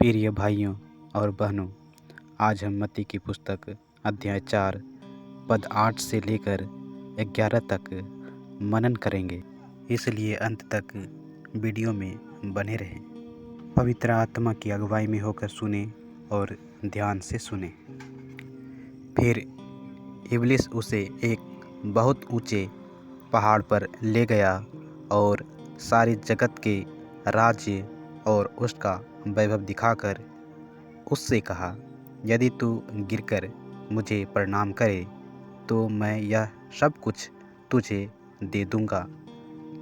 प्रिय भाइयों और बहनों, आज हम मत्ती की पुस्तक अध्याय 4 पद 8 से लेकर 11 तक मनन करेंगे। इसलिए अंत तक वीडियो में बने रहें। पवित्र आत्मा की अगुवाई में होकर सुने और ध्यान से सुने। फिर इब्लिस उसे एक बहुत ऊंचे पहाड़ पर ले गया और सारी जगत के राज्य और उसका वैभव दिखाकर उससे कहा, यदि तू गिरकर मुझे प्रणाम करे तो मैं यह सब कुछ तुझे दे दूंगा।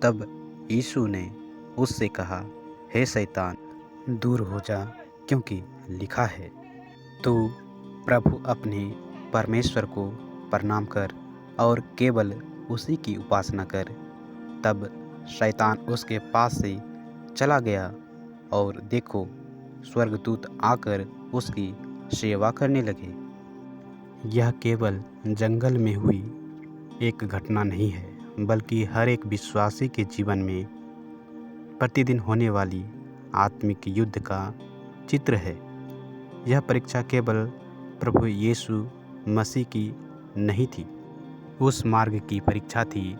तब यीशु ने उससे कहा, हे शैतान, दूर हो जा, क्योंकि लिखा है, तू प्रभु अपने परमेश्वर को प्रणाम कर और केवल उसी की उपासना कर। तब शैतान उसके पास से चला गया और देखो, स्वर्गदूत आकर उसकी सेवा करने लगे। यह केवल जंगल में हुई एक घटना नहीं है, बल्कि हर एक विश्वासी के जीवन में प्रतिदिन होने वाली आत्मिक युद्ध का चित्र है। यह परीक्षा केवल प्रभु यीशु मसीह की नहीं थी, उस मार्ग की परीक्षा थी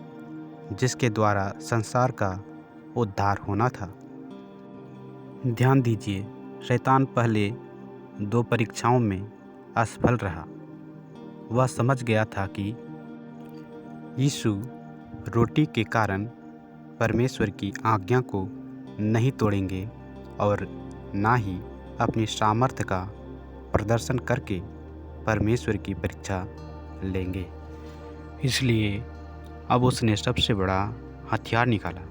जिसके द्वारा संसार का उद्धार होना था। ध्यान दीजिए, शैतान पहले 2 परीक्षाओं में असफल रहा। वह समझ गया था कि यीशु रोटी के कारण परमेश्वर की आज्ञा को नहीं तोड़ेंगे और ना ही अपनी सामर्थ्य का प्रदर्शन करके परमेश्वर की परीक्षा लेंगे। इसलिए अब उसने सबसे बड़ा हथियार निकाला,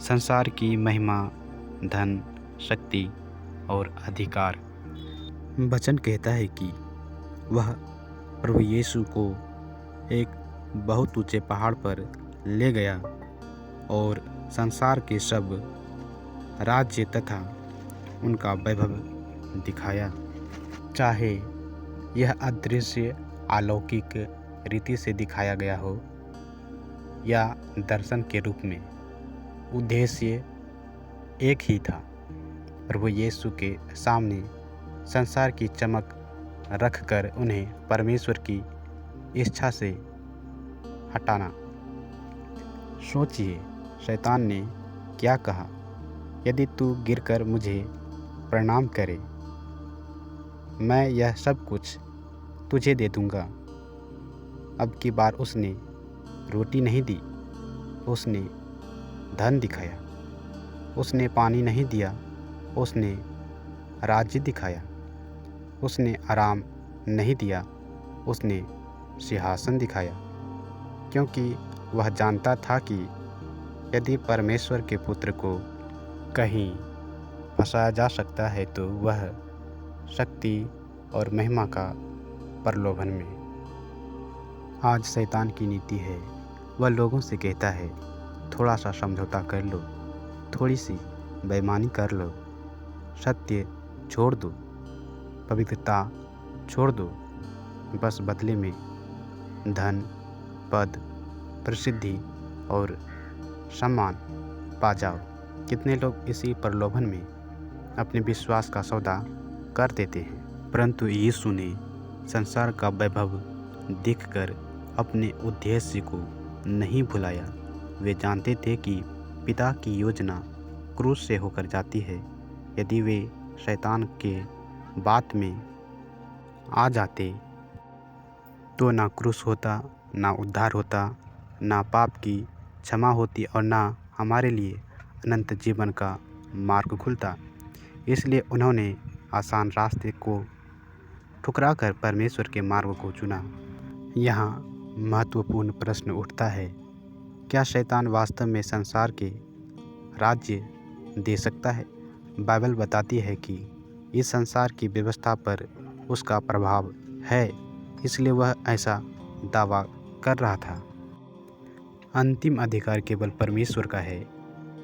संसार की महिमा, धन, शक्ति और अधिकार। वचन कहता है कि वह प्रभु यीशु को एक बहुत ऊंचे पहाड़ पर ले गया और संसार के सब राज्य तथा उनका वैभव दिखाया। चाहे यह अदृश्य अलौकिक रीति से दिखाया गया हो या दर्शन के रूप में, उद्देश्य एक ही था, प्रभु यीशु के सामने संसार की चमक रखकर उन्हें परमेश्वर की इच्छा से हटाना। सोचिए, शैतान ने क्या कहा, यदि तू गिरकर मुझे प्रणाम करे मैं यह सब कुछ तुझे दे दूंगा। अब की बार उसने रोटी नहीं दी, उसने धन दिखाया। उसने पानी नहीं दिया, उसने राज्य दिखाया। उसने आराम नहीं दिया, उसने सिंहासन दिखाया। क्योंकि वह जानता था कि यदि परमेश्वर के पुत्र को कहीं फंसाया जा सकता है तो वह शक्ति और महिमा का प्रलोभन में। आज शैतान की नीति है, वह लोगों से कहता है, थोड़ा सा समझौता कर लो, थोड़ी सी बेईमानी कर लो, सत्य छोड़ दो, पवित्रता छोड़ दो, बस बदले में धन, पद, प्रसिद्धि और सम्मान पा जाओ। कितने लोग इसी प्रलोभन में अपने विश्वास का सौदा कर देते हैं। परंतु यीशु ने संसार का वैभव देखकर अपने उद्देश्य को नहीं भुलाया। वे जानते थे कि पिता की योजना क्रूस से होकर जाती है। यदि वे शैतान के बात में आ जाते तो ना क्रूस होता, ना उद्धार होता, ना पाप की क्षमा होती और ना हमारे लिए अनंत जीवन का मार्ग खुलता। इसलिए उन्होंने आसान रास्ते को ठुकरा कर परमेश्वर के मार्ग को चुना। यहाँ महत्वपूर्ण प्रश्न उठता है, क्या शैतान वास्तव में संसार के राज्य दे सकता है? बाइबल बताती है कि इस संसार की व्यवस्था पर उसका प्रभाव है, इसलिए वह ऐसा दावा कर रहा था। अंतिम अधिकार केवल परमेश्वर का है।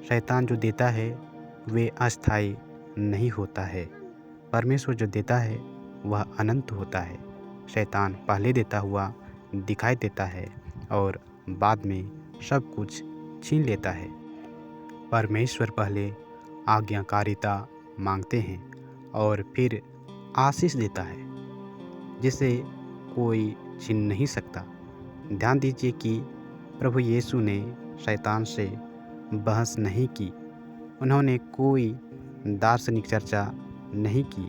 शैतान जो देता है वे अस्थायी नहीं होता है, परमेश्वर जो देता है वह अनंत होता है। शैतान पहले देता हुआ दिखाई देता है और बाद में सब कुछ छीन लेता है। परमेश्वर पहले आज्ञाकारिता मांगते हैं और फिर आशीष देता है जिसे कोई छीन नहीं सकता। ध्यान दीजिए कि प्रभु यीशु ने शैतान से बहस नहीं की। उन्होंने कोई दार्शनिक चर्चा नहीं की।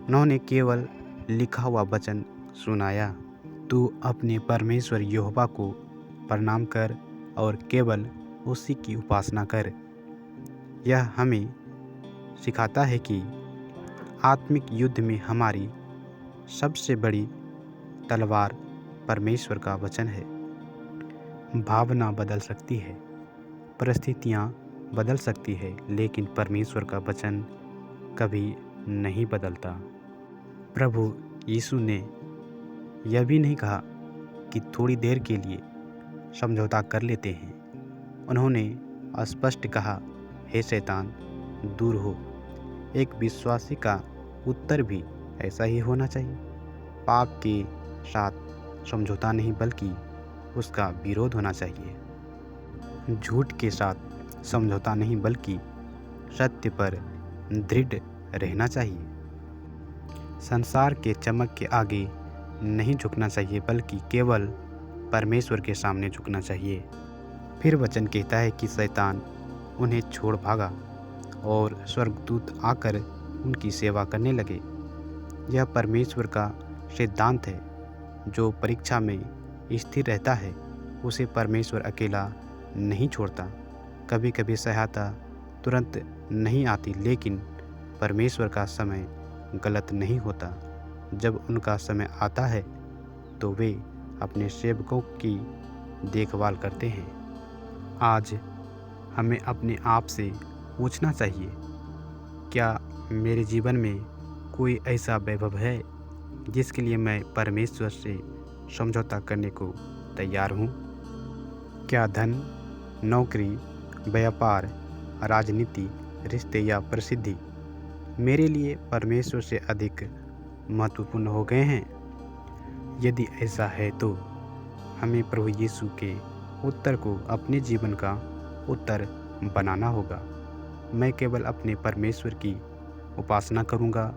उन्होंने केवल लिखा हुआ वचन सुनाया। तू अपने परमेश्वर यहोवा को प्रणाम कर और केवल उसी की उपासना कर। यह हमें सिखाता है कि आत्मिक युद्ध में हमारी सबसे बड़ी तलवार परमेश्वर का वचन है। भावना बदल सकती है, परिस्थितियाँ बदल सकती है, लेकिन परमेश्वर का वचन कभी नहीं बदलता। प्रभु यीशु ने यह भी नहीं कहा कि थोड़ी देर के लिए समझौता कर लेते हैं। उन्होंने स्पष्ट कहा, हे शैतान दूर हो। एक विश्वासी का उत्तर भी ऐसा ही होना चाहिए। पाप के साथ समझौता नहीं बल्कि उसका विरोध होना चाहिए। झूठ के साथ समझौता नहीं बल्कि सत्य पर दृढ़ रहना चाहिए। संसार के चमक के आगे नहीं झुकना चाहिए बल्कि केवल परमेश्वर के सामने झुकना चाहिए। फिर वचन कहता है कि शैतान उन्हें छोड़ भागा और स्वर्गदूत आकर उनकी सेवा करने लगे। यह परमेश्वर का सिद्धांत है। जो परीक्षा में स्थिर रहता है उसे परमेश्वर अकेला नहीं छोड़ता। कभी कभी सहायता तुरंत नहीं आती, लेकिन परमेश्वर का समय गलत नहीं होता। जब उनका समय आता है तो वे अपने सेवकों की देखभाल करते हैं। आज हमें अपने आप से पूछना चाहिए, क्या मेरे जीवन में कोई ऐसा वैभव है जिसके लिए मैं परमेश्वर से समझौता करने को तैयार हूँ? क्या धन, नौकरी, व्यापार, राजनीति, रिश्ते या प्रसिद्धि मेरे लिए परमेश्वर से अधिक महत्वपूर्ण हो गए हैं? यदि ऐसा है तो हमें प्रभु यीशु के उत्तर को अपने जीवन का उत्तर बनाना होगा। मैं केवल अपने परमेश्वर की उपासना करूंगा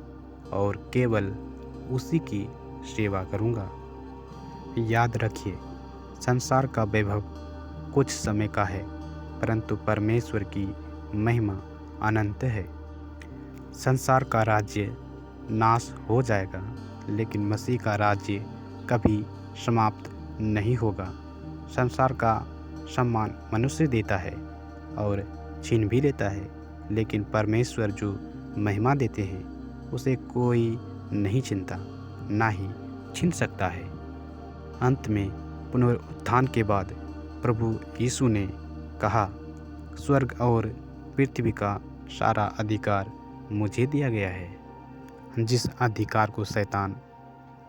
और केवल उसी की सेवा करूंगा। याद रखिए, संसार का वैभव कुछ समय का है, परंतु परमेश्वर की महिमा अनंत है। संसार का राज्य नाश हो जाएगा, लेकिन मसीह का राज्य कभी समाप्त नहीं होगा। संसार का सम्मान मनुष्य देता है और छीन भी लेता है, लेकिन परमेश्वर जो महिमा देते हैं उसे कोई नहीं छीनता, ना ही छीन सकता है। अंत में पुनरुत्थान के बाद प्रभु यीशु ने कहा, स्वर्ग और पृथ्वी का सारा अधिकार मुझे दिया गया है। जिस अधिकार को शैतान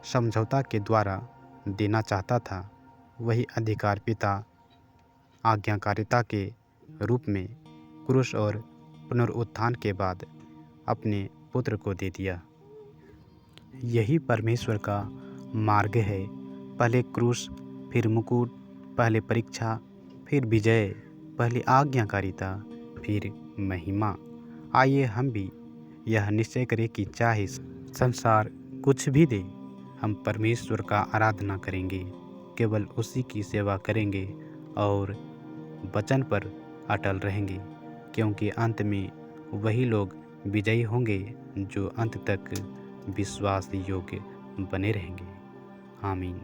समझौता के द्वारा देना चाहता था, वही अधिकार पिता आज्ञाकारिता के रूप में क्रूस और पुनरुत्थान के बाद अपने पुत्र को दे दिया। यही परमेश्वर का मार्ग है। पहले क्रूस, फिर मुकुट, पहले परीक्षा, फिर विजय, पहले आज्ञाकारिता, फिर महिमा। आइए हम भी यह निश्चय करें कि चाहे संसार कुछ भी दे, हम परमेश्वर का आराधना करेंगे, केवल उसी की सेवा करेंगे और वचन पर अटल रहेंगे, क्योंकि अंत में वही लोग विजयी होंगे जो अंत तक विश्वास योग्य बने रहेंगे। आमीन।